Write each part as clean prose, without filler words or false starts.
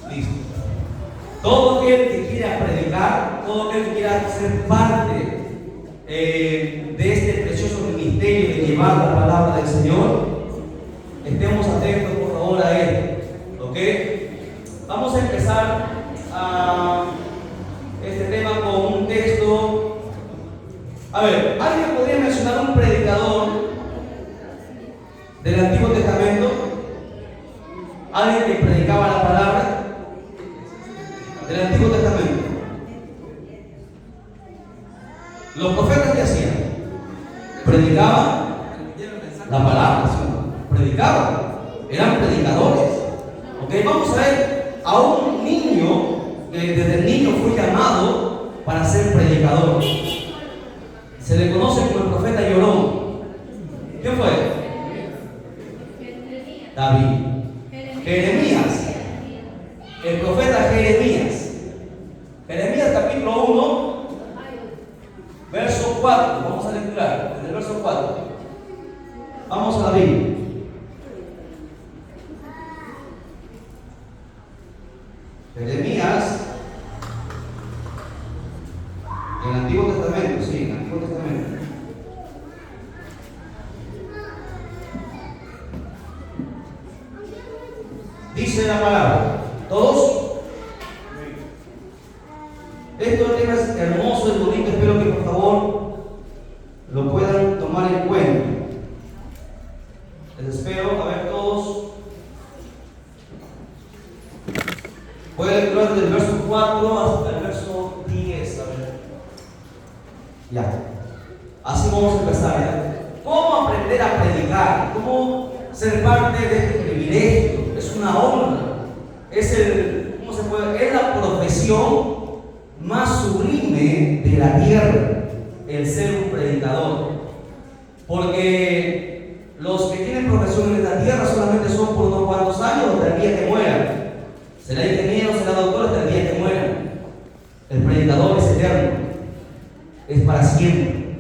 Listo. Todo aquel que quiera predicar, todo aquel que quiera ser parte de este precioso ministerio de llevar la palabra del Señor, estemos atentos por favor a él. ¿Ok? Vamos a empezar este tema con un texto. A ver, ¿alguien podría mencionar un predicador del Antiguo Testamento? ¿Alguien que predicaba la palabra del Antiguo Testamento? Los profetas, ¿qué hacían? Predicaban la palabra, ¿sí? Predicaban, eran predicadores. ¿Ok? Vamos a ver a un niño que desde el niño fue llamado para ser predicador. Se le conoce como el profeta llorón. ¿Quién fue? David. Jeremías. El profeta Jeremías. Jeremías capítulo 1, verso 4. Vamos a lecturar desde el verso 4. Vamos a la Biblia. Jeremías, en el Antiguo Testamento, sí, en el Antiguo Testamento. Dice la palabra, ¿todos? Esto es hermoso, es bonito, espero que por favor lo puedan tomar en cuenta. Les espero, a ver todos. Voy a leer desde el verso 4 hasta el verso 10, a ver. Ya. Así vamos a empezar, ¿ya? ¿Cómo aprender a predicar? ¿Cómo ser parte de este privilegio? Es una honra. ¿Cómo se puede? Es la profesión más sublime de la tierra, el ser un predicador. Porque los que tienen profesión en la tierra solamente son por unos cuantos años hasta el día que mueran. Será ingeniero, será doctor hasta el día que mueran. El predicador es eterno, es para siempre,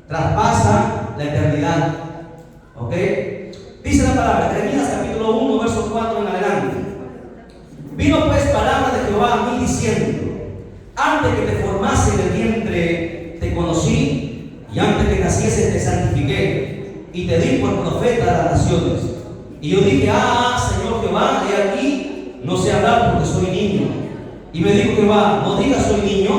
traspasa la eternidad. ¿Ok? Dice la palabra, Jeremías capítulo 1, verso 4 en adelante. Vino pues palabra de Jehová a mí diciendo: antes que te formase en el vientre te conocí, y antes que nacieses te santifiqué, y te di por profeta a las naciones. Y yo dije: Señor Jehová, he aquí, no sé hablar porque soy niño. Y me dijo Jehová: no digas soy niño,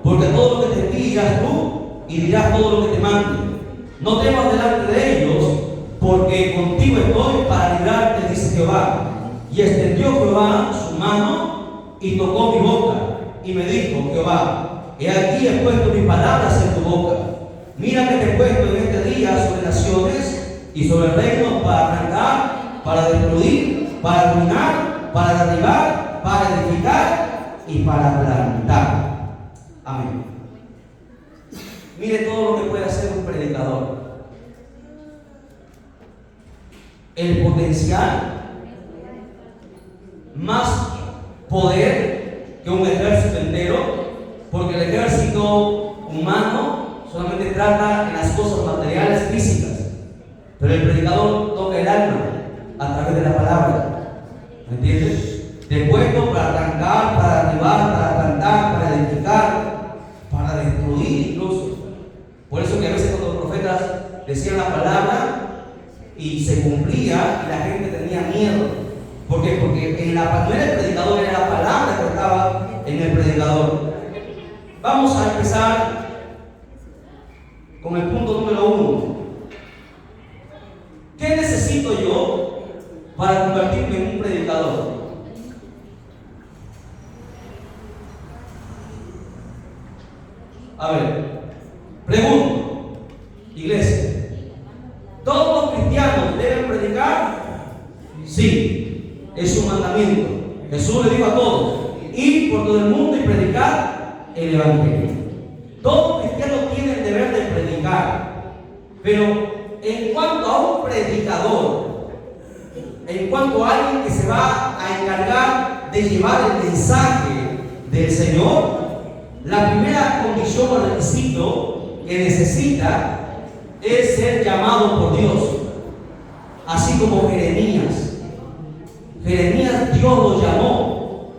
porque todo lo que te envíe dirás tú, y dirás todo lo que te mande. No temas delante de ellos, porque contigo estoy para librarte, dice Jehová. Y extendió Jehová su mano y tocó mi boca, y me dijo Jehová: he aquí he puesto mis palabras en tu boca. Mira que te he puesto en este día sobre naciones y sobre reinos, para arrancar, para destruir, para arruinar, para derribar, para edificar y para plantar. Amén. Mire todo lo que puede hacer un predicador. El potencial, más poder que un ejército entero, porque el ejército humano solamente trata en las cosas materiales, físicas, pero el predicador toca el alma a través de la palabra. ¿Me entiendes? Te he puesto para arrancar, para derribar, para plantar, para edificar, para destruir incluso. Por eso que a veces cuando los profetas decían la palabra y se cumplía, y la gente tenía miedo. ¿Por qué? Porque no era el predicador, era la palabra que estaba en el predicador. Vamos a empezar con el punto número 1. ¿Qué necesito yo para convertirme en un predicador? A ver, pregunto, iglesia, ¿todos los cristianos deben predicar? Sí, es un mandamiento. Jesús le dijo a todos: ir por todo el mundo y predicar el evangelio. Todo cristiano tiene el deber de predicar, pero en cuanto a un predicador, en cuanto a alguien que se va a encargar de llevar el mensaje del Señor, la primera condición o requisito que necesita es ser llamado por Dios, así como Jeremías. Jeremías, Dios lo llamó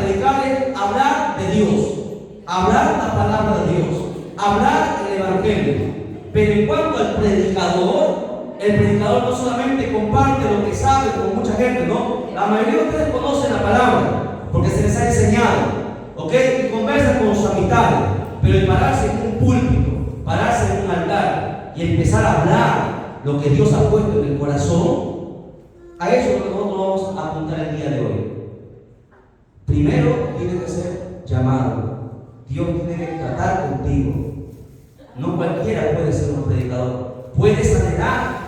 predicar es hablar de Dios, hablar la palabra de Dios, hablar el evangelio. Pero en cuanto al predicador, el predicador no solamente comparte lo que sabe con mucha gente, ¿no? La mayoría de ustedes conocen la palabra porque se les ha enseñado, ¿ok? Y conversan con sus amistades. Pero el pararse en un púlpito, pararse en un altar y empezar a hablar lo que Dios ha puesto en el corazón, a eso es lo que nosotros vamos a apuntar el día de hoy. Primero tiene que ser llamado. Dios tiene que tratar contigo. No cualquiera puede ser un predicador. Puedes anhelar,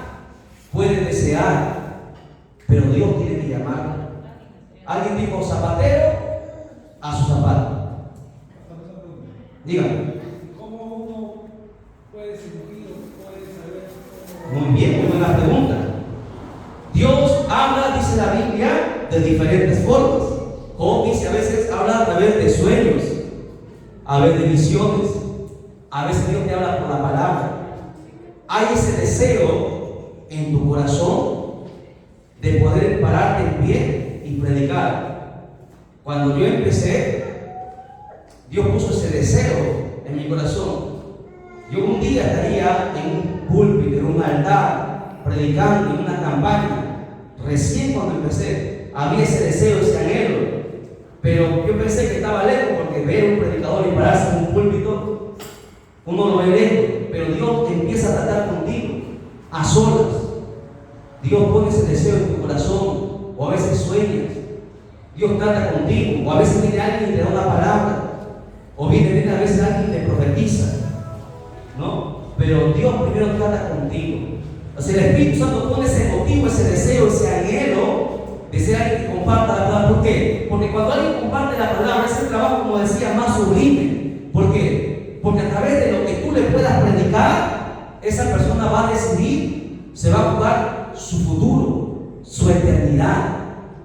puedes desear, pero Dios tiene que llamar. Alguien dijo zapatero a su zapato. Dígame. ¿Cómo uno puede sentir o puede saber cómo? Muy bien, muy buena pregunta. Dios habla, dice la Biblia, de diferentes formas. Job dice a veces habla a través de sueños, a veces de visiones, a veces Dios te habla por la palabra. Hay ese deseo en tu corazón de poder pararte en pie y predicar. Cuando yo empecé, Dios puso ese deseo en mi corazón. Yo un día estaría en un púlpito, en un altar, predicando en una campaña. Recién cuando empecé, había ese deseo, ese anhelo. Pero yo pensé que estaba lejos, porque ver un predicador y pararse en un púlpito, uno lo ve lejos. Pero Dios empieza a tratar contigo, a solas. Dios pone ese deseo en tu corazón, o a veces sueñas. Dios trata contigo, o a veces viene alguien y te da una palabra, o viene a veces alguien y te profetiza, ¿no? Pero Dios primero trata contigo. O sea, el Espíritu Santo pone ese motivo, ese deseo, ese anhelo de ser alguien que comparta la palabra. ¿Por qué? Porque cuando alguien comparte la palabra, es el trabajo, como decía, más sublime. ¿Por qué? Porque a través de lo que tú le puedas predicar, esa persona va a decidir, se va a jugar su futuro, su eternidad.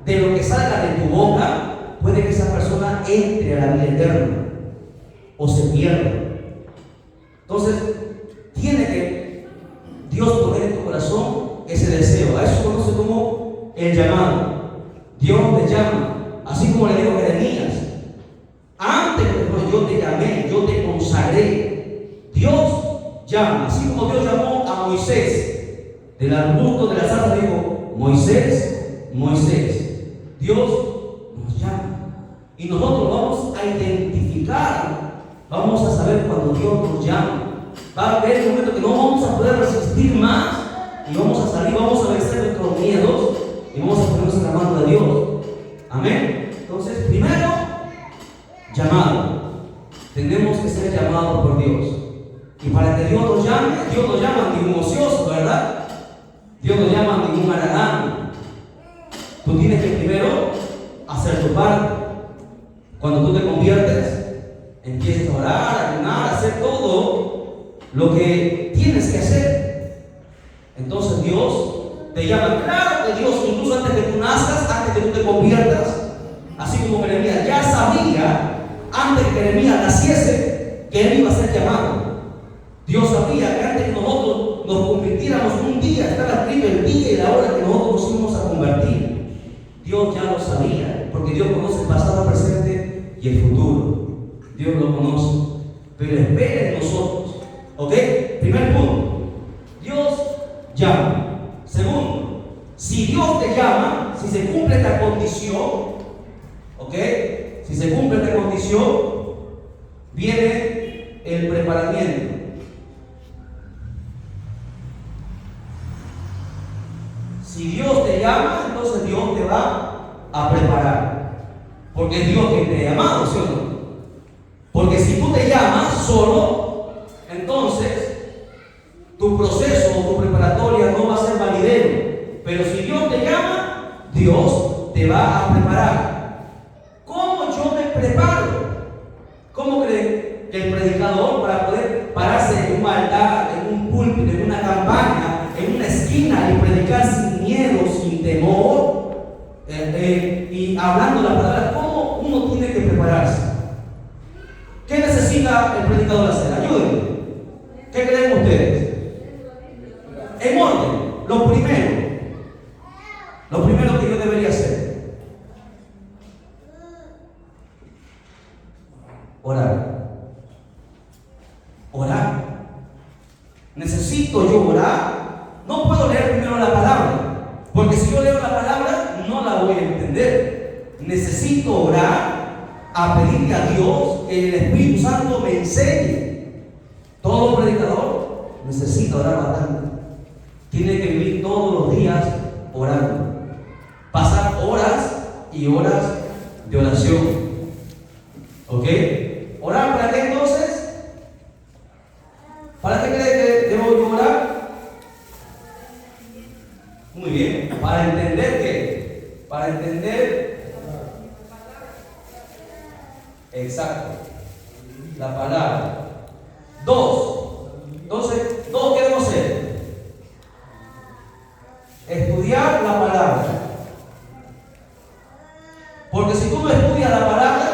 De lo que salga de tu boca, puede que esa persona entre a la vida eterna o se pierda. Entonces, tiene que Dios poner en tu corazón ese deseo. A eso se conoce como el llamado. Dios te llama, así como le dijo a Jeremías: antes que yo te llamé, yo te consagré. Dios llama, así como Dios llamó a Moisés del arbusto de la zarza, dijo: Moisés, Moisés. Dios nos llama y nosotros vamos a identificar, vamos a saber cuando Dios nos llama. Va a haber un momento que no vamos a poder resistir más y vamos a salir, vamos a vencer nuestros miedos y vamos a ponernos en la mano de Dios. Amén. Entonces, primero, llamado. Tenemos que ser llamados por Dios. Y para que Dios nos llama ningún ocioso, ¿verdad? Dios nos llama ningún haragán. Tú tienes que primero hacer tu parte. Cuando tú te conviertes, empiezas a orar, a ayunar, a hacer todo lo que tienes que hacer. Entonces Dios te llama. Claro que Dios, incluso antes que tú nazcas, antes que tú te conviertas, así como Jeremías ya sabía, antes que Jeremías naciese, que él iba a ser llamado. Dios sabía que antes que nosotros nos convirtiéramos un día, estaba escrito el día y la hora que nosotros nos íbamos a convertir. Dios ya lo sabía, porque Dios conoce el pasado, el presente y el futuro. Dios lo conoce, pero espera en nosotros. ¿Ok? Primer punto, Dios llama. Segundo, si Dios te llama, si se cumple esta condición, ¿ok? Si se cumple esta condición, viene el preparamiento. Si Dios te llama, entonces Dios te va a preparar. Porque es Dios quien te ha llamado, ¿sí o no? Porque si tú te llamas solo, entonces tu proceso o tu preparatoria no va a ser validero. Pero si Dios te llama, Dios te va a preparar. ¿Cómo yo me preparo? ¿Cómo creen que el predicador, para poder pararse en un altar, en un púlpito, en una campaña, en una esquina y predicar sin miedo, sin temor, y hablando la palabra, cómo uno tiene que prepararse? ¿Qué necesita el predicador hacer? Ayúdenme. ¿Qué creen ustedes? En orden, lo primero que yo debería hacer, Orar. Orar. Necesito yo orar. No puedo leer primero la palabra, porque si yo leo la palabra no la voy a entender. Necesito orar, a pedirle a Dios que el Espíritu Santo me enseñe. Todo predicador necesita orar bastante. Tiene que vivir todos los días orando. Pasar horas y horas de oración. ¿Ok? ¿Orar para qué entonces? ¿Para qué cree que debo yo orar? Muy bien. ¿Para entender qué? Para entender. Exacto. La palabra. Entonces, ¿qué debo hacer? Estudiar la palabra. Porque si tú no estudias la palabra,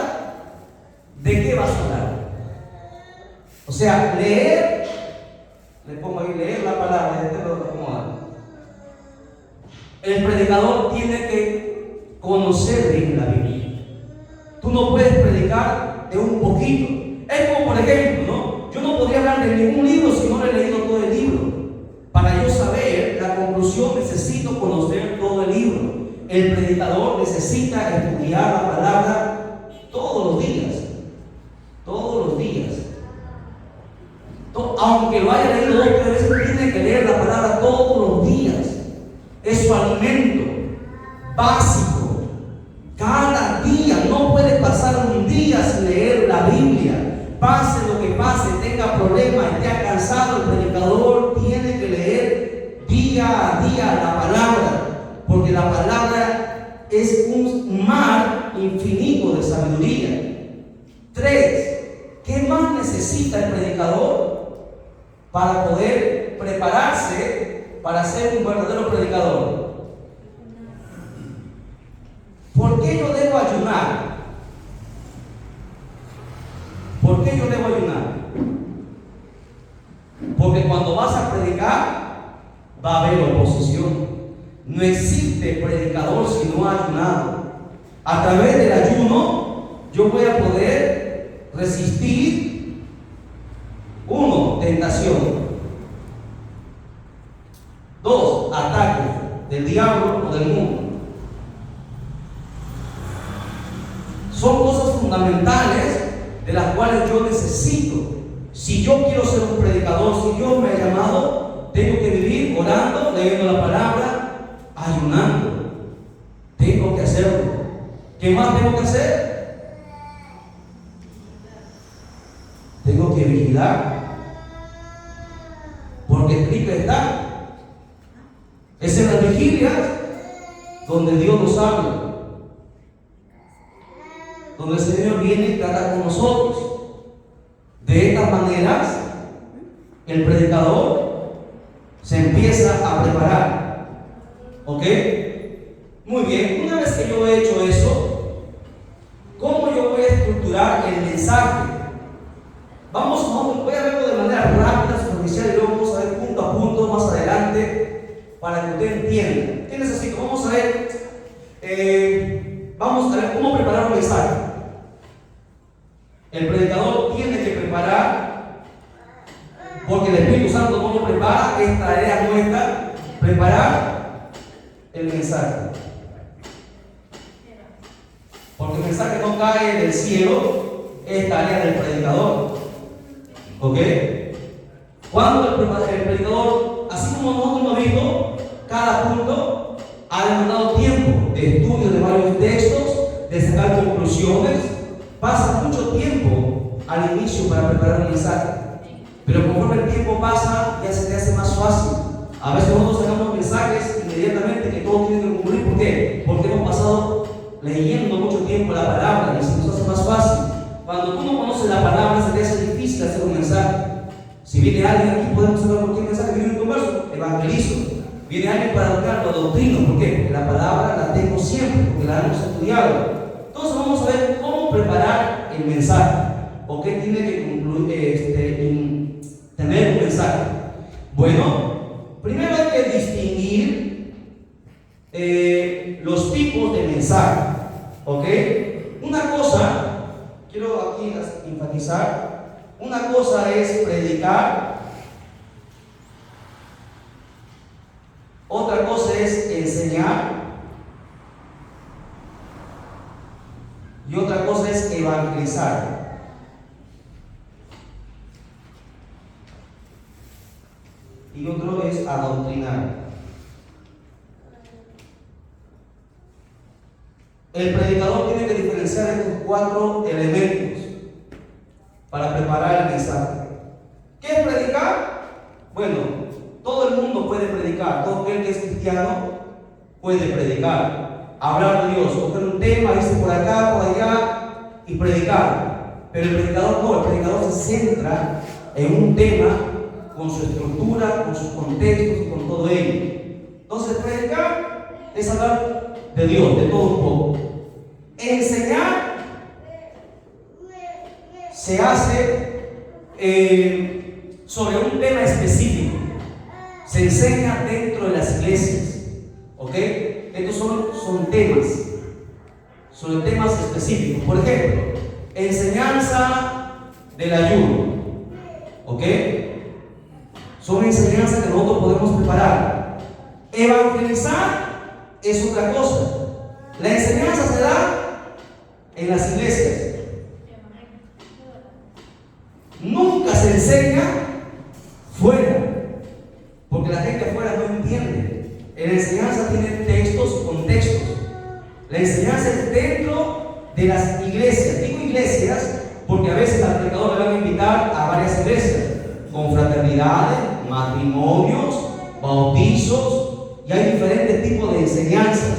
¿de qué vas a hablar? O sea, leer, le pongo ahí, leer la palabra, este lo acomoda. El predicador tiene que conocer bien la Biblia. Tú no puedes predicar de un poquito. Es como, por ejemplo, ¿no? Yo no podría hablar de ningún libro si no le he leído todo el libro. Para yo saber la conclusión necesito conocer todo el libro. El predicador necesita estudiar la palabra todos los días. Todos los días. Aunque lo haya leído 2 o 3 veces, tiene que leer la palabra todos los días. Es su alimento básico. Cada día, no puede pasar un día sin leer la Biblia. Pase lo que pase, tenga problemas, esté cansado, el predicador tiene que leer día a día la palabra. Porque la palabra es un mar infinito de sabiduría. 3. ¿Qué más necesita el predicador para poder prepararse para ser un verdadero predicador? ¿Por qué yo debo ayunar? ¿Por qué yo debo ayunar? Porque cuando vas a predicar va a haber oposición. No existe predicador si no ha ayunado. A través del ayuno yo voy a poder resistir 1. Tentación. 2. Ataque del diablo o del mundo. Son cosas fundamentales de las cuales yo necesito. Si yo quiero ser un predicador, si Dios me ha llamado, tengo que vivir orando, leyendo la palabra, ayunando. Tengo que hacerlo. ¿Qué más tengo que hacer? Tengo que vigilar. Porque escrito está. Es en las vigilias donde Dios nos habla. Donde el Señor viene y trata con nosotros. De estas maneras, el predicador se empieza a preparar. ¿Ok? Muy bien. Una vez que yo he hecho eso, ¿cómo yo voy a estructurar el mensaje? Voy a verlo de manera rápida, superficial, y luego vamos a ver punto a punto más adelante para que usted entienda. ¿Qué necesito? Vamos a ver cómo preparar un mensaje. El predicador tiene que preparar, porque el Espíritu Santo no lo prepara, es tarea nuestra preparar el mensaje. Porque el mensaje no cae del cielo, es tarea del predicador. ¿Ok? Cuando el predicador, así como nosotros hemos visto, cada punto ha demandado tiempo de estudio de varios textos, de sacar conclusiones. Pasa mucho tiempo al inicio para preparar un mensaje, pero conforme el tiempo pasa ya se te hace más fácil. A veces nosotros sacamos mensajes inmediatamente que todos tienen que cumplir. ¿Por qué? Porque hemos pasado leyendo mucho tiempo la palabra y se nos hace más fácil. Cuando tú no conoces la palabra se te hace difícil hacer un mensaje. Si viene alguien aquí, podemos saber cualquier mensaje, viene un converso, evangelizo. Viene alguien para educar, lo doctrino. ¿Por qué? Porque la palabra la tengo siempre, porque la hemos estudiado. Entonces vamos a ver cómo preparar el mensaje, o qué tiene que tener un mensaje. Bueno, primero hay que distinguir los tipos de mensaje. ¿Ok? Una cosa, quiero aquí enfatizar. Una cosa es predicar, otra cosa es enseñar y otra cosa es evangelizar. Y otro es adoctrinar. El predicador tiene que diferenciar estos 4 elementos para preparar el mensaje. ¿Qué es predicar? Bueno, todo el mundo puede predicar. Todo aquel que es cristiano puede predicar, hablar de Dios, coger un tema, irse por acá, por allá y predicar. Pero el predicador no, el predicador se centra en un tema con su estructura, con sus contextos y con todo ello. Entonces, predicar es hablar de Dios, de todo un poco. Enseñar se hace sobre un tema específico. Se enseña dentro de las iglesias. ¿Ok? Estos son temas, sobre temas específicos. Por ejemplo, enseñanza del ayuno. ¿Ok? Son enseñanzas que nosotros podemos preparar. Evangelizar es otra cosa. La enseñanza se da en las iglesias. Nunca se enseña fuera, porque la gente afuera no entiende. La enseñanza tiene textos y contextos. La enseñanza es dentro de las iglesias. Digo iglesias porque a veces al predicador le van a invitar a varias iglesias, confraternidades, matrimonios, bautizos, y hay diferentes tipos de enseñanzas,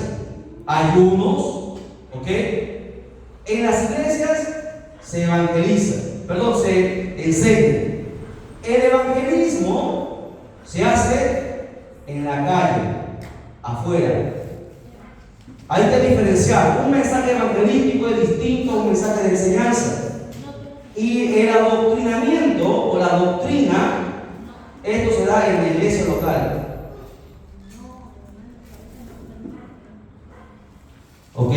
ayunos, ¿ok? En las iglesias se evangeliza, se enseña. El evangelismo se hace en la calle, afuera. Hay que diferenciar. Un mensaje evangelístico es distinto a un mensaje de enseñanza. Y el adoctrinamiento o la doctrina, esto se da en la iglesia local. ¿Ok?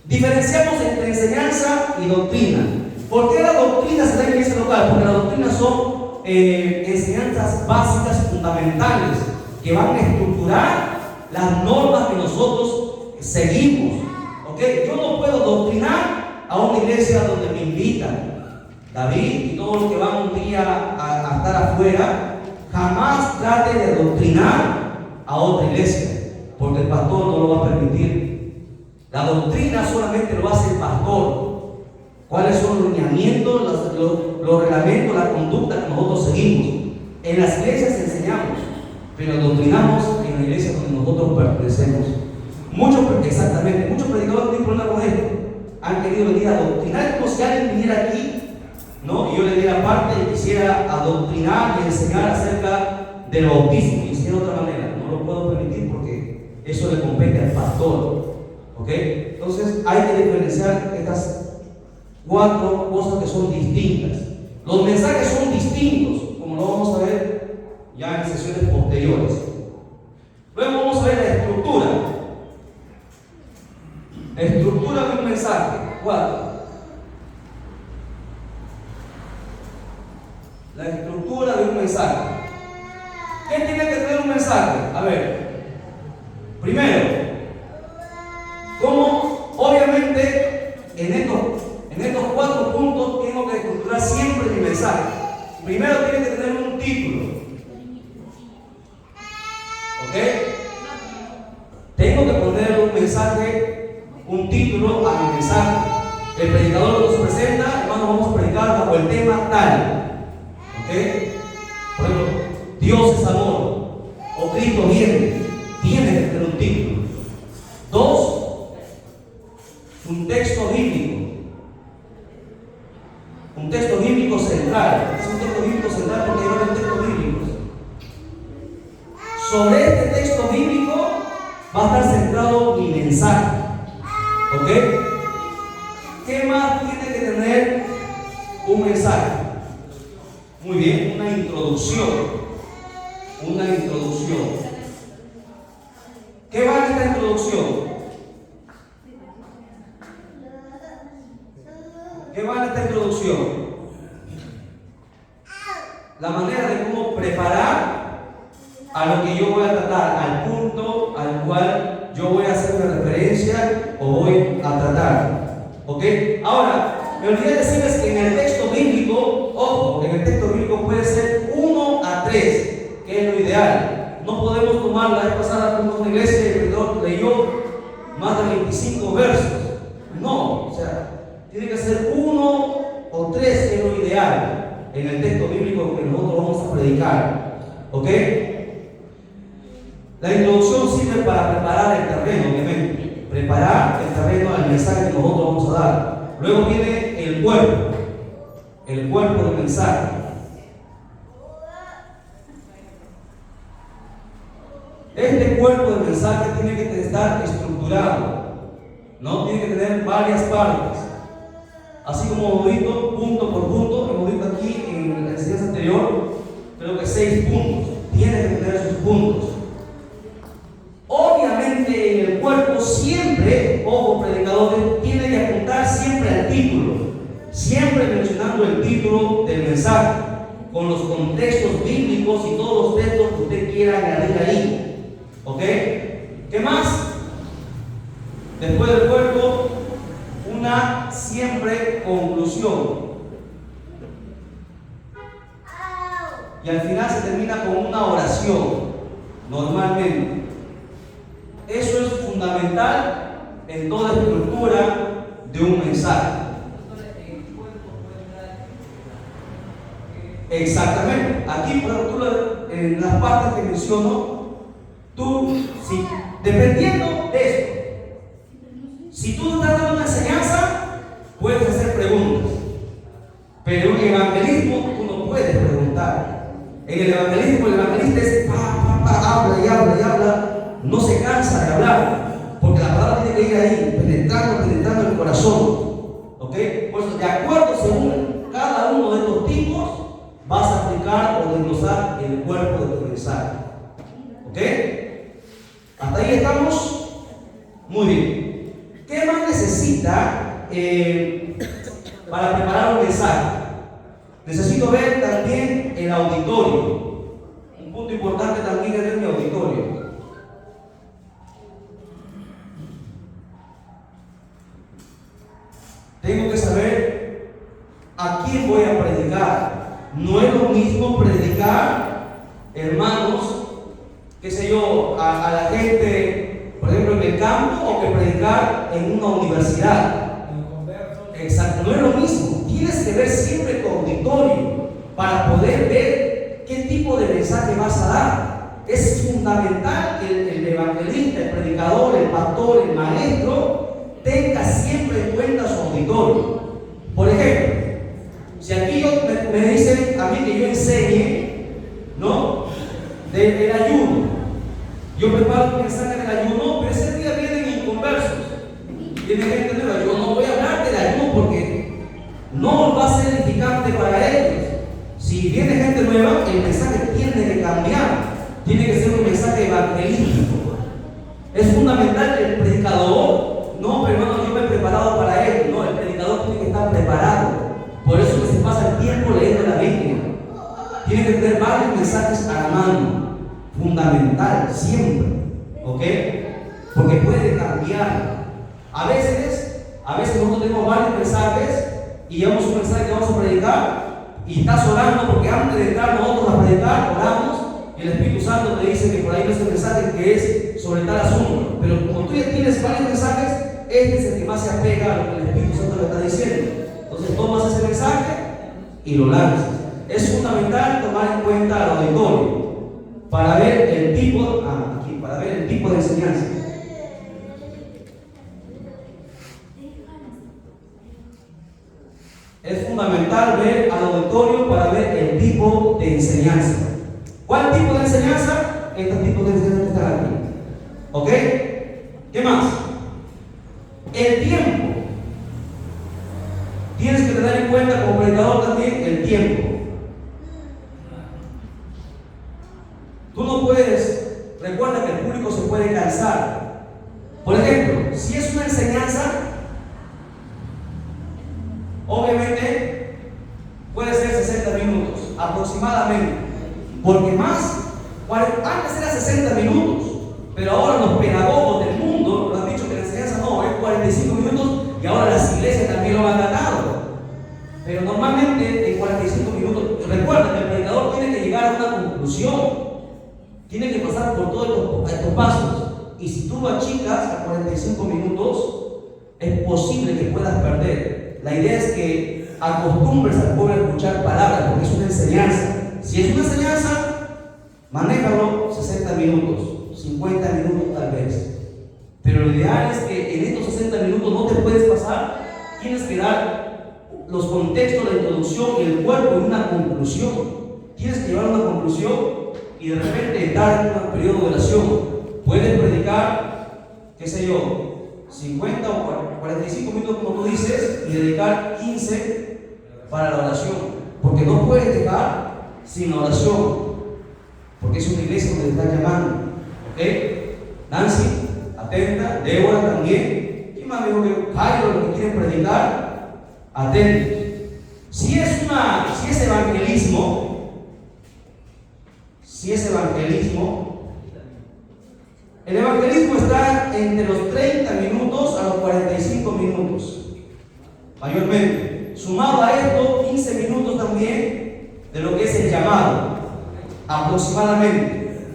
Diferenciamos entre enseñanza y doctrina. ¿Por qué la doctrina se da en la iglesia local? Porque la doctrina son enseñanzas básicas, fundamentales, que van a estructurar las normas que nosotros seguimos. ¿Ok? Yo no puedo doctrinar a una iglesia donde me invitan. David y todos los que van un día a estar afuera, jamás trate de adoctrinar a otra iglesia, porque el pastor no lo va a permitir. La doctrina solamente lo hace el pastor. ¿Cuáles son los lineamientos, los reglamentos, la conducta que nosotros seguimos? En las iglesias enseñamos, pero doctrinamos en la iglesia donde nosotros pertenecemos. Muchos predicadores tienen problema con esto. Han querido venir a adoctrinar, como si alguien viniera aquí, ¿no? Y yo le diera parte y quisiera adoctrinar y enseñar acerca del bautismo, y enseñar de otra manera. No lo puedo permitir porque eso le compete al pastor. ¿Ok? Entonces hay que diferenciar estas 4 cosas que son distintas. Los mensajes son distintos, como lo vamos a ver ya en sesiones posteriores. Luego vamos a ver la estructura. La estructura de un mensaje. 4. La estructura de un mensaje. ¿Qué tiene que tener un mensaje? A ver, primero, como obviamente en estos 4 puntos tengo que estructurar siempre mi mensaje. Primero tiene que tener un título. ¿Ok? Tengo que poner un mensaje, un título a mi mensaje. El predicador nos presenta, hermano, vamos a predicar bajo el tema tal. ¿Ok? Por ejemplo, Dios es amor o Cristo viene. Tiene que tener un título. 2, un texto bíblico. Un texto bíblico central. Es un texto bíblico central porque hay varios textos bíblicos. Sobre este texto bíblico va a estar centrado mi mensaje. ¿Ok? ¿Qué más tiene que tener un mensaje? Muy bien, una introducción. Una introducción. ¿Qué va en esta introducción? ¿qué va en esta introducción? La manera de cómo preparar a lo que yo voy a tratar, al punto al cual yo voy a hacer una referencia o voy a tratar. ¿Ok? Ahora, me olvidé decirles que en el texto bíblico, ojo, en el texto bíblico puede ser 1 a 3, que es lo ideal. No podemos tomar, la vez pasada fuimos a una iglesia y el predicador leyó más de 25 versos. No, o sea, tiene que ser 1 o 3, que es lo ideal en el texto bíblico que nosotros vamos a predicar. ¿Ok? La introducción sirve para preparar el terreno, obviamente. Preparar el terreno al mensaje que nosotros vamos a dar. Luego viene el cuerpo del mensaje. Este cuerpo del mensaje tiene que estar estructurado, ¿no? Tiene que tener varias partes. Así como hemos visto punto por punto, hemos visto aquí en la enseñanza anterior, creo que 6 puntos. Tiene que tener sus puntos. Obviamente en el cuerpo siempre, ojo predicadores, tiene que apuntar siempre al título, siempre mencionando el título del mensaje, con los contextos bíblicos y todos los textos que usted quiera añadir ahí. ¿Ok? ¿Qué más? Después del cuerpo, una siempre conclusión. Y al final se termina con una oración, normalmente. Eso es fundamental en toda estructura de un mensaje. Exactamente. Aquí, por ejemplo, en las partes que menciono, tú, dependiendo de esto, si tú estás dando una enseñanza, puedes hacer preguntas. Pero en el evangelismo, tú no puedes preguntar. En el evangelismo, el evangelista es habla y habla y habla. No se cansa de hablar, porque la palabra tiene que ir ahí, penetrando el corazón. ¿Ok? Pues de acuerdo, según cada uno de estos tipos, vas a aplicar o desglosar el cuerpo de tu mensaje. ¿Ok? ¿Hasta ahí estamos? Muy bien. ¿Qué más necesita para preparar un mensaje? Necesito ver también el auditorio. Un punto importante también es ver mi auditorio. Tengo que saber a quién voy a predicar. No es lo mismo predicar, hermanos, qué sé yo, a la gente, por ejemplo, en el campo, o que predicar en una universidad. Exacto, no es lo mismo. Tienes que ver siempre tu auditorio para poder ver qué tipo de mensaje vas a dar. Es fundamental que el evangelista, el predicador, el pastor, el maestro tenga siempre en cuenta su auditorio. Por ejemplo, si aquí me dicen a mí que yo enseñe, ¿no?, del ayuno, yo preparo un mensaje del ayuno, pero ese día vienen inconversos, viene gente nueva. Yo no voy a hablar del ayuno porque no va a ser edificante para ellos. Si viene gente nueva, el mensaje tiene que cambiar, tiene que ser un mensaje evangelístico. Es fundamental que el predicador, no, pero hermano, yo me he preparado para él. No, el predicador tiene que estar preparado. Por eso que se pasa el tiempo leyendo la Biblia. Tiene que tener varios mensajes a la mano. Fundamental, siempre. ¿Ok? Porque puede cambiar. A veces nosotros tenemos varios mensajes y llevamos un mensaje que vamos a predicar y estás orando porque antes de entrar nosotros a predicar, oramos y el Espíritu Santo te dice que por ahí no es el mensaje que es sobre tal asunto. Pero como tú ya tienes varios mensajes, este es el que más se apega a lo que el Espíritu Santo le está diciendo. Entonces tomas ese mensaje y lo lanzas. Es fundamental tomar en cuenta el auditorio para ver el tipo de enseñanza. Es fundamental ver al auditorio para ver el tipo de enseñanza. ¿Cuál tipo de enseñanza? Este tipo de enseñanza que están aquí. ¿Ok? ¿Qué más? El tiempo. Tienes que tener en cuenta como predicador también el tiempo. Tú no puedes, recuerda que el público se puede cansar. Por ejemplo, si es una enseñanza Obviamente puede ser 60 minutos aproximadamente, porque antes era 60 minutos, pero ahora los pedagogos del mundo lo han dicho que la enseñanza no, es 45 minutos y ahora las iglesias también lo han tratado. Pero normalmente en 45 minutos, recuerden que el predicador tiene que llegar a una conclusión, tiene que pasar por todos estos pasos. Y si tú lo achicas a 45 minutos, es posible que puedas perder. La idea es que acostumbres al pueblo a escuchar palabras, porque es una enseñanza. Si es una enseñanza, manéjalo 60 minutos, 50 minutos tal vez. Pero lo ideal es que en estos 60 minutos no te puedes pasar, tienes que dar los contextos, la introducción y el cuerpo en una conclusión. Tienes que llevar una conclusión y de repente dar un periodo de oración. Puedes predicar, qué sé yo, 50 o 45 minutos como tú dices y dedicar 15 para la oración. Porque no puedes dejar sin la oración, porque es una iglesia donde te están llamando. ¿Ok? Nancy, atenta, Débora también. ¿Quién más dijo que Jairo, lo que quieren predicar? Atentos. Si es evangelismo, el evangelismo está entre los 30 minutos a los 45 minutos, mayormente. Sumado a esto, 15 minutos también de lo que es el llamado, aproximadamente.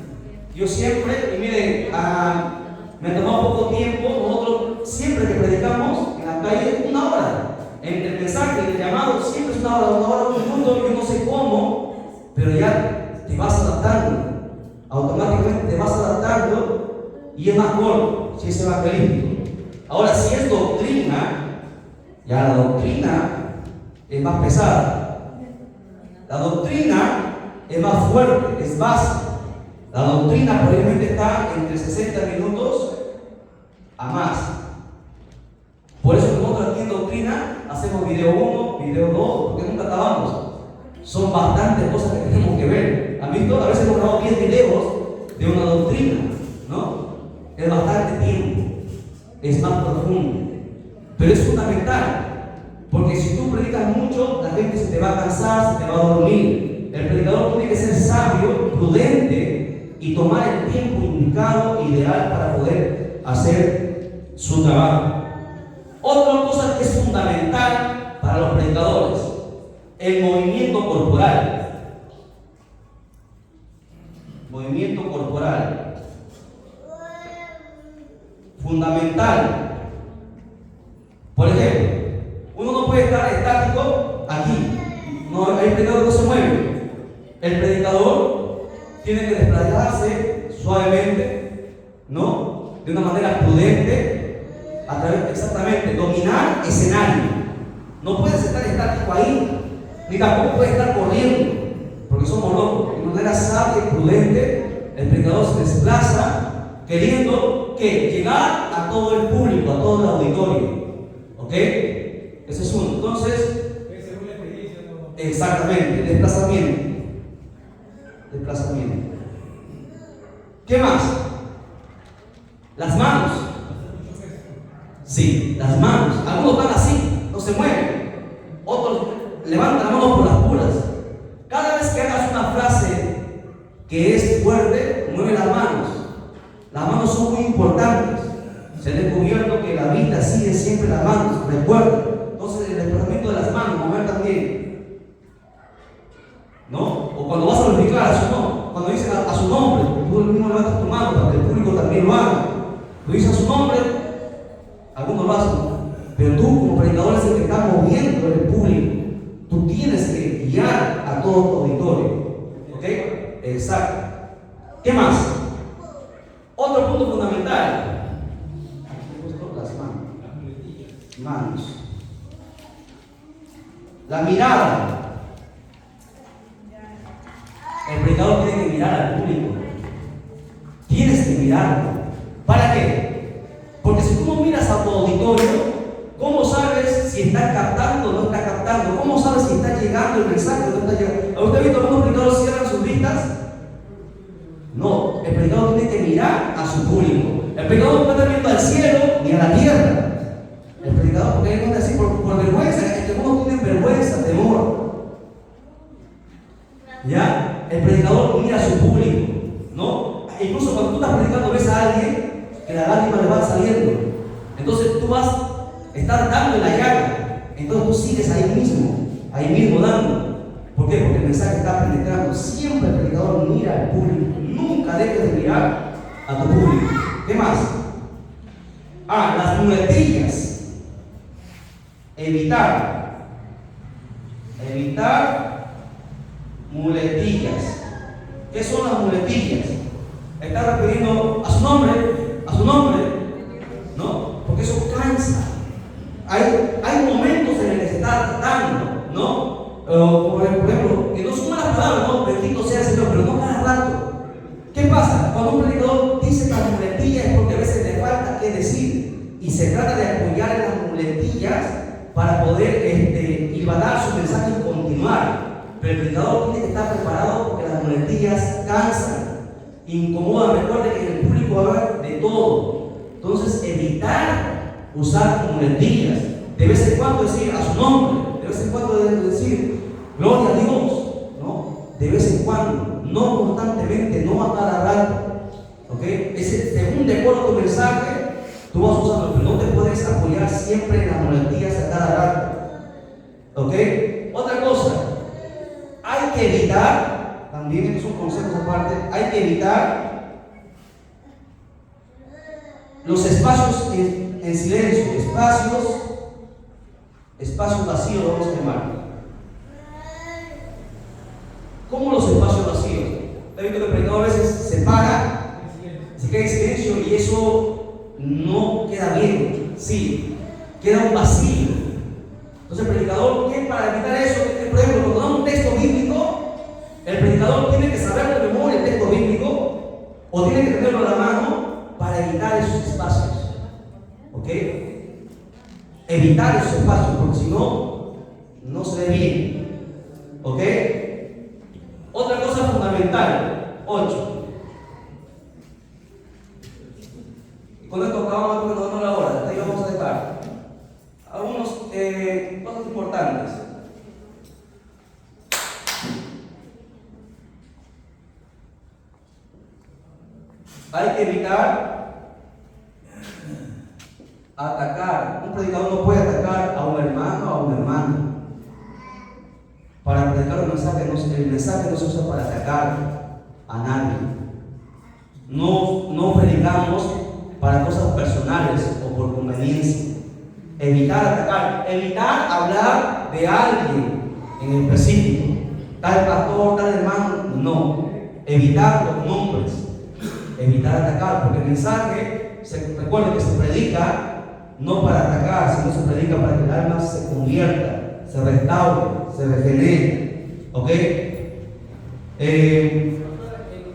Yo siempre, y miren, me tomó poco tiempo, nosotros siempre que predicamos en la calle, 1 hora. Entre el mensaje y el llamado siempre es 1 hora, 1 minuto, yo no sé cómo, pero ya te vas adaptando, automáticamente te vas adaptando y es más corto si es evangelístico. Ahora, si es doctrina, ya la doctrina es más pesada, la doctrina es más fuerte, es básica. La doctrina probablemente está entre 60 minutos a más. Por eso nosotros aquí en doctrina hacemos video 1, video 2, porque nunca acabamos. Son bastantes cosas que tenemos que ver. ¿Han visto? A veces hemos grabado 10 videos de una doctrina, ¿no? Es bastante tiempo, es más profundo. Pero es fundamental, porque si tú predicas mucho, la gente se te va a cansar, se te va a dormir. El predicador tiene que ser sabio, prudente y tomar el tiempo indicado, ideal para poder hacer su trabajo. Otra cosa que es fundamental para los predicadores, el movimiento corporal. Movimiento corporal. Fundamental. Por ejemplo, uno no puede estar estático aquí. No, el predicador no se mueve. El predicador tiene que desplazarse suavemente, ¿no? De una manera prudente. A través, exactamente, dominar escenario. No puedes estar estático ahí, ni tampoco puedes estar corriendo, porque somos locos. De manera sabia y prudente, el predicador se desplaza queriendo que llegar a todo el público, a todo el auditorio. ¿Ok? Ese es uno. Entonces, exactamente, desplazamiento. ¿Qué más? Las manos. Sí, las manos. Algunos van así, no se mueven. Otros levantan la mano por las puras. Cada vez que hagas una frase que es fuerte, mueve las manos. Las manos son muy importantes. Se ha descubierto que la vida sigue siempre las manos. Recuerda. Entonces, el desplazamiento de las manos, mover también. ¿No? O cuando vas a glorificar a su nombre, cuando dices a su nombre, tú mismo levantas tu mano para que el público también lo haga. Tú dices a su nombre. Algunos lo hacen, pero tú como predicador es el que está moviendo el público. Tú tienes que guiar a todo tu auditorio. ¿Ok? Exacto. ¿Qué más? Otro punto fundamental. Las manos. La mirada. El predicador tiene que mirar al público. Tienes que mirarlo. ¿Para qué? Porque si tú no miras a tu auditorio, ¿cómo sabes si está captando o no está captando? ¿Cómo sabes si está llegando el mensaje o no está llegando? ¿A usted ha visto algunos predicadores cierran sus vistas? No, el predicador tiene que mirar a su público. El predicador no puede estar viendo al cielo ni a la tierra. El predicador, porque él no es así por vergüenza, es que uno predicador mira a su público, ¿no? Incluso cuando tú estás predicando ves a alguien que las lágrimas le van saliendo. Entonces tú vas a estar dando en la llaga. Entonces tú sigues ahí mismo dando. ¿Por qué? Porque el mensaje está penetrando. Siempre el predicador mira al público. Nunca dejes de mirar a tu público. ¿Qué más? Las muletillas. Evitar muletillas. ¿Qué son las muletillas? Está refiriendo a su nombre, ¿no? Porque eso cansa. Hay momentos en los que se está tratando, ¿no? Por ejemplo, que no son malas palabras, ¿no? Bendito sea el Señor, pero no cada rato. ¿Qué pasa? Cuando un predicador dice las muletillas es porque a veces le falta qué decir y se trata de apoyar en las muletillas para poder hilvanar su mensaje y continuar. Pero el predicador tiene que estar preparado porque las muletillas cansan, incomodan. Recuerde que en el público va a haber de todo. Entonces, evitar usar muletillas. De vez en cuando decir a su nombre, de vez en cuando decir gloria a Dios, ¿no? De vez en cuando, no constantemente, no a cada rato. ¿Ok? Según de acuerdo a tu mensaje, tú vas usando, pero no te puedes apoyar siempre en las muletillas a cada rato. ¿Ok? Otra cosa, hay que evitar, también estos son consejos aparte, hay que evitar los espacios en silencio, espacios vacíos, vamos a llamar. ¿Cómo los espacios vacíos? He visto que el predicador a veces se para, se queda en silencio y eso no queda bien. Sí, queda un vacío. Entonces el predicador, ¿qué? Para evitar eso, por ejemplo, cuando da un texto bíblico, el predicador tiene que saber de memoria el texto bíblico o tiene que tenerlo a la mano para evitar esos espacios. ¿Ok? Evitar esos espacios, porque si no, no se ve bien. ¿Ok? Otra cosa fundamental, 8. Y con esto acabamos de dar la hora, ahí vamos a dejar algunas cosas importantes. Hay que evitar atacar. Un predicador no puede atacar a un hermano o a una hermana. Para predicar un mensaje, el mensaje no se usa para atacar a nadie. No predicamos para cosas personales o por conveniencia. Evitar atacar, evitar hablar de alguien en específico. Tal pastor, tal hermano, no. Evitar los nombres. Evitar atacar, porque el mensaje, recuerden que se predica no para atacar, sino se predica para que el alma se convierta, se restaure, se regenere. ¿Ok? El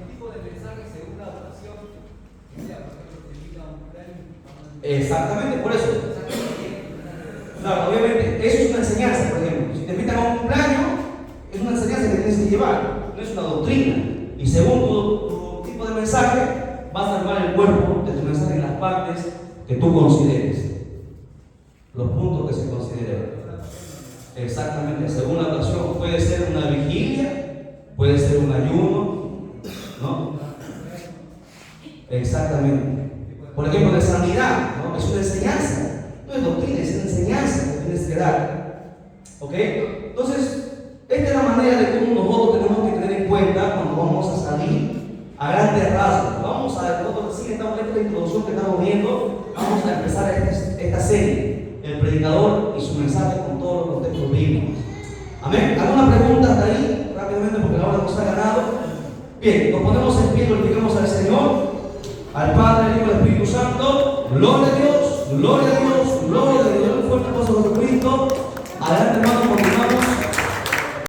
tipo de mensaje según la ocasión, que sea, por ejemplo, que diga un plan. Exactamente, por eso. Claro, obviamente, eso es una enseñanza, por ejemplo. Si te invitan a un cumpleaños, es una enseñanza que tienes que llevar, no es una doctrina. Y según tu tipo de mensaje, vas a armar el cuerpo de tu mensaje en las partes que tú consideres. Los puntos que se consideren. Exactamente, según la ocasión. Puede ser una vigilia, puede ser un ayuno, ¿no? Exactamente. Por ejemplo, de sanidad, ¿no? Es una enseñanza. No es doctrina, es una enseñanza que tienes que dar. ¿Ok? Entonces, esta es la manera de cómo nosotros tenemos que tener en cuenta cuando vamos a salir a grandes rasgos. Nosotros recién estamos en esta introducción que estamos viendo, vamos a empezar esta serie, el predicador y su mensaje con todos los contextos bíblicos. Amén. ¿Alguna pregunta hasta ahí? Rápidamente, porque la hora nos ha ganado. Bien, nos ponemos en pie, glorificamos al Señor, al Padre, al Hijo y al Espíritu Santo. Gloria a Dios, gloria a Dios, gloria a Dios. Un fuerte aplauso a Jesucristo. Adelante, hermano.